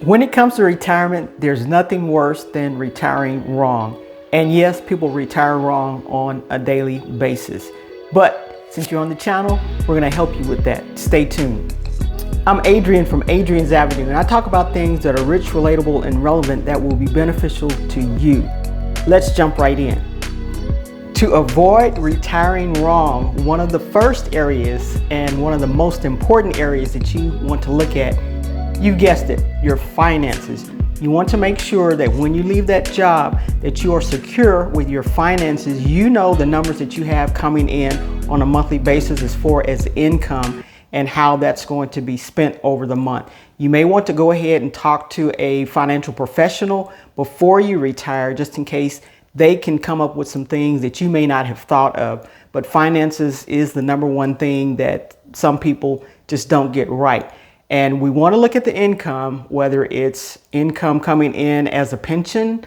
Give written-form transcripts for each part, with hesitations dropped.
When it comes to retirement, there's nothing worse than retiring wrong. And yes, people retire wrong on a daily basis. But since you're on the channel, we're going to help you with that. Stay tuned. I'm Adrian from Adrian's Avenue, and I talk about things that are rich, relatable, and relevant that will be beneficial to you. Let's jump right in. To avoid retiring wrong, one of the first areas and one of the most important areas that you want to look at, you guessed it, your finances. You want to make sure that when you leave that job that you are secure with your finances. You know the numbers that you have coming in on a monthly basis as far as income and how that's going to be spent over the month. You may want to go ahead and talk to a financial professional before you retire, just in case they can come up with some things that you may not have thought of. But finances is the number one thing that some people just don't get right. And we want to look at the income, whether it's income coming in as a pension.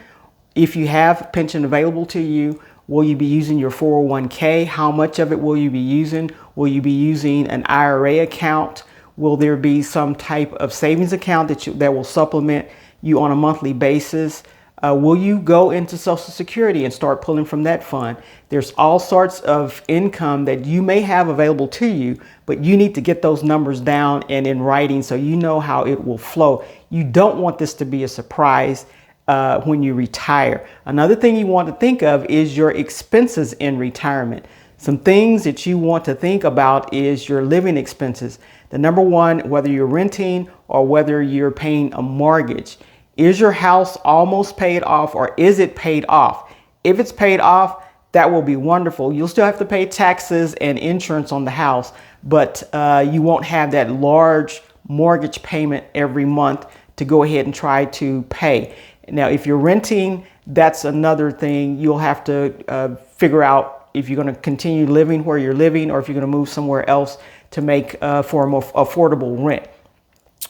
If you have a pension available to you, will you be using your 401k? How much of it will you be using? Will you be using an IRA account? Will there be some type of savings account that will supplement you on a monthly basis? Will you go into Social Security and start pulling from that fund? There's all sorts of income that you may have available to you, but you need to get those numbers down and in writing so you know how it will flow. You don't want this to be a surprise when you retire. Another thing you want to think of is your expenses in retirement. Some things that you want to think about is your living expenses. The number one, whether you're renting or whether you're paying a mortgage. Is your house almost paid off, or is it paid off? If it's paid off, that will be wonderful. You'll still have to pay taxes and insurance on the house, but you won't have that large mortgage payment every month to go ahead and try to pay. Now, if you're renting, that's another thing. You'll have to figure out if you're going to continue living where you're living or if you're going to move somewhere else to make for a more affordable rent.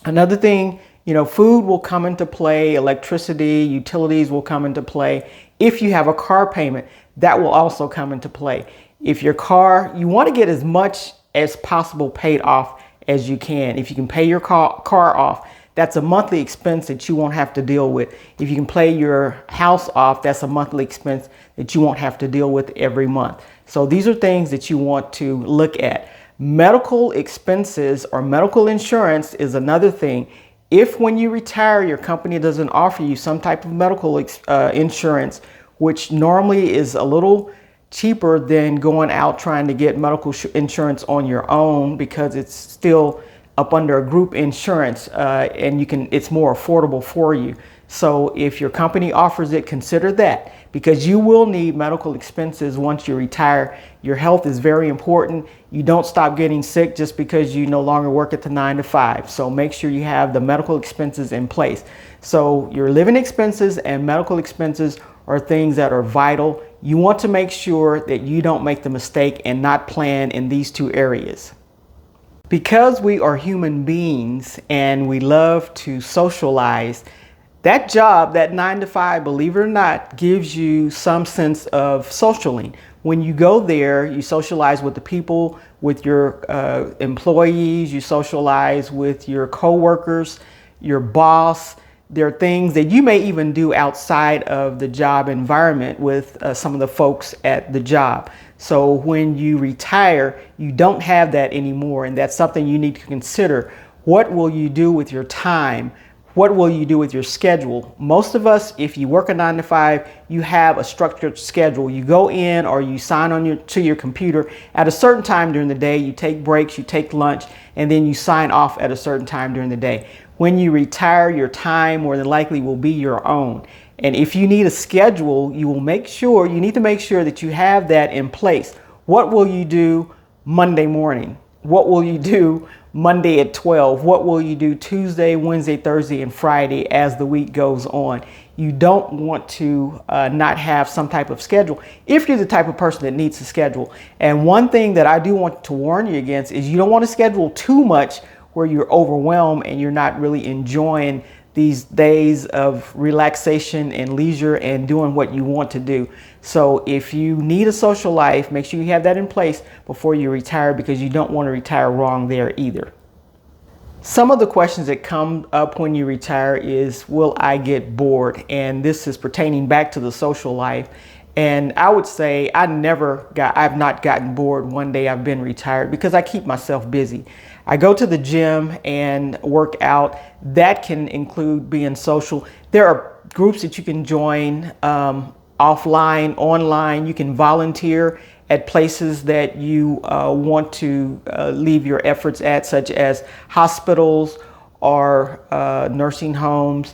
Another thing, food will come into play, electricity, utilities will come into play. If you have a car payment, that will also come into play. If your car, you want to get as much as possible paid off as you can. If you can pay your car off, that's a monthly expense that you won't have to deal with. If you can pay your house off, that's a monthly expense that you won't have to deal with every month. So these are things that you want to look at. Medical expenses or medical insurance is another thing. If when you retire, your company doesn't offer you some type of medical insurance, which normally is a little cheaper than going out trying to get medical insurance on your own because it's still up under a group insurance and it's more affordable for you. So if your company offers it, consider that, because you will need medical expenses once you retire. Your health is very important. You don't stop getting sick just because you no longer work at the 9 to 5. So make sure you have the medical expenses in place. So your living expenses and medical expenses are things that are vital. You want to make sure that you don't make the mistake and not plan in these two areas. Because we are human beings and we love to socialize, that job, that 9 to 5, believe it or not, gives you some sense of socialing. When you go there, you socialize with the people, with your employees, you socialize with your coworkers, your boss. There are things that you may even do outside of the job environment with some of the folks at the job. So when you retire, you don't have that anymore, and that's something you need to consider. What will you do with your time? What will you do with your schedule? Most of us, if you work a 9 to 5, you have a structured schedule. You go in or you sign on to your computer at a certain time during the day. You take breaks, you take lunch, and then you sign off at a certain time during the day. When you retire, your time more than likely will be your own. And if you need a schedule, you need to make sure that you have that in place. What will you do Monday morning? What will you do Monday at 12? What will you do Tuesday, Wednesday, Thursday, and Friday as the week goes on? You don't want to not have some type of schedule if you're the type of person that needs a schedule. And one thing that I do want to warn you against is you don't want to schedule too much where you're overwhelmed and you're not really enjoying these days of relaxation and leisure and doing what you want to do. So if you need a social life, make sure you have that in place before you retire, because you don't want to retire wrong there either. Some of the questions that come up when you retire is, will I get bored? And this is pertaining back to the social life. And I would say I've not gotten bored one day I've been retired, because I keep myself busy. I go to the gym and work out. That can include being social. There are groups that you can join offline, online. You can volunteer at places that you want to leave your efforts at, such as hospitals or nursing homes.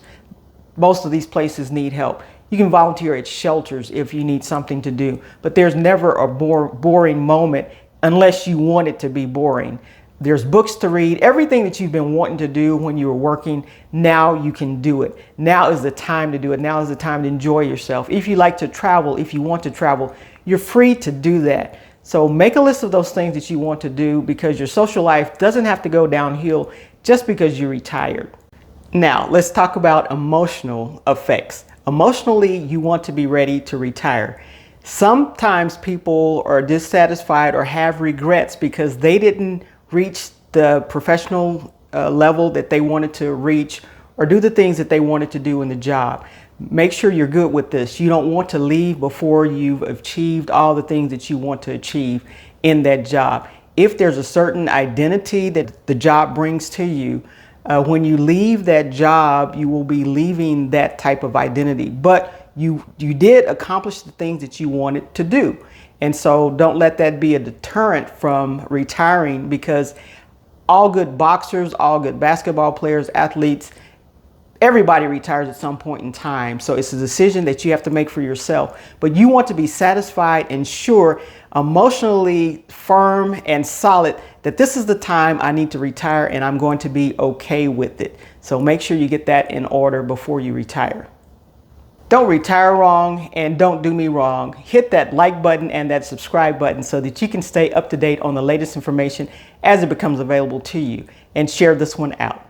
Most of these places need help. You can volunteer at shelters if you need something to do, but there's never a boring moment unless you want it to be boring. There's books to read. Everything that you've been wanting to do when you were working, now you can do it. Now is the time to do it. Now is the time to enjoy yourself. If you like to travel, if you want to travel, you're free to do that. So make a list of those things that you want to do, because your social life doesn't have to go downhill just because you're retired. Now, let's talk about emotional effects. Emotionally, you want to be ready to retire. Sometimes people are dissatisfied or have regrets because they didn't reach the professional level that they wanted to reach, or do the things that they wanted to do in the job. Make sure you're good with this. You don't want to leave before you've achieved all the things that you want to achieve in that job. If there's a certain identity that the job brings to you, when you leave that job, you will be leaving that type of identity. But you did accomplish the things that you wanted to do. And so don't let that be a deterrent from retiring, because all good boxers, all good basketball players, athletes, everybody retires at some point in time. So it's a decision that you have to make for yourself. But you want to be satisfied and sure, emotionally firm and solid, that this is the time I need to retire and I'm going to be okay with it. So make sure you get that in order before you retire. Don't retire wrong, and don't do me wrong. Hit that like button and that subscribe button so that you can stay up to date on the latest information as it becomes available to you, and share this one out.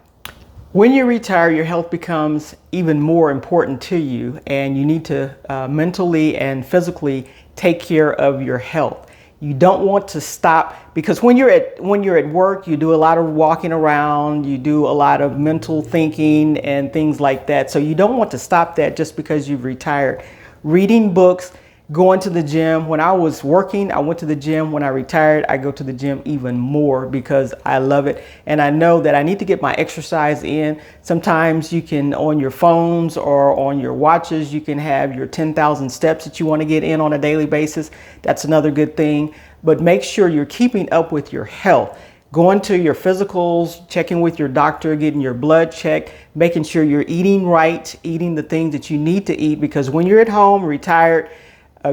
When you retire, your health becomes even more important to you, and you need to mentally and physically take care of your health. You don't want to stop, because when you're at work, you do a lot of walking around, you do a lot of mental thinking and things like that. So you don't want to stop that just because you've retired. Reading books, going to the gym. When I was working, I went to the gym. When I retired, I go to the gym even more because I love it. And I know that I need to get my exercise in. Sometimes you can, on your phones or on your watches, you can have your 10,000 steps that you want to get in on a daily basis. That's another good thing. But make sure you're keeping up with your health. Going to your physicals, checking with your doctor, getting your blood checked, making sure you're eating right, eating the things that you need to eat, because when you're at home, retired,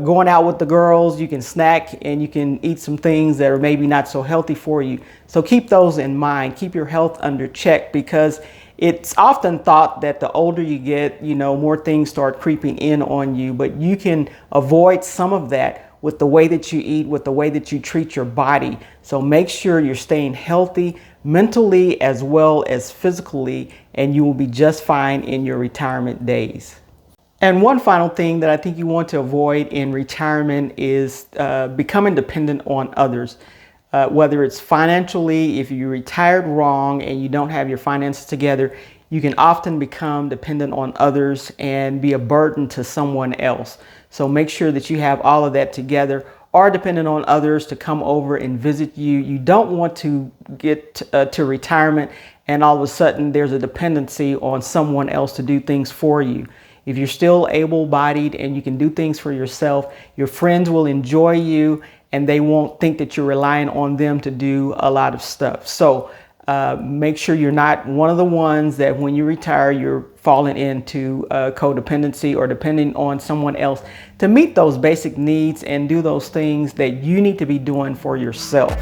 going out with the girls, you can snack and you can eat some things that are maybe not so healthy for you. So keep those in mind. Keep your health under check, because it's often thought that the older you get, more things start creeping in on you. But you can avoid some of that with the way that you eat, with the way that you treat your body. So make sure you're staying healthy mentally as well as physically, and you will be just fine in your retirement days. And one final thing that I think you want to avoid in retirement is becoming dependent on others. Whether it's financially, if you retired wrong and you don't have your finances together, you can often become dependent on others and be a burden to someone else. So make sure that you have all of that together, or dependent on others to come over and visit you. You don't want to get to retirement and all of a sudden there's a dependency on someone else to do things for you. If you're still able-bodied and you can do things for yourself, your friends will enjoy you and they won't think that you're relying on them to do a lot of stuff. So make sure you're not one of the ones that when you retire, you're falling into codependency or depending on someone else to meet those basic needs and do those things that you need to be doing for yourself.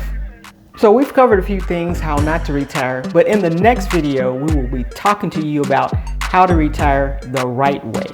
So we've covered a few things, how not to retire, but in the next video, we will be talking to you about how to retire the right way.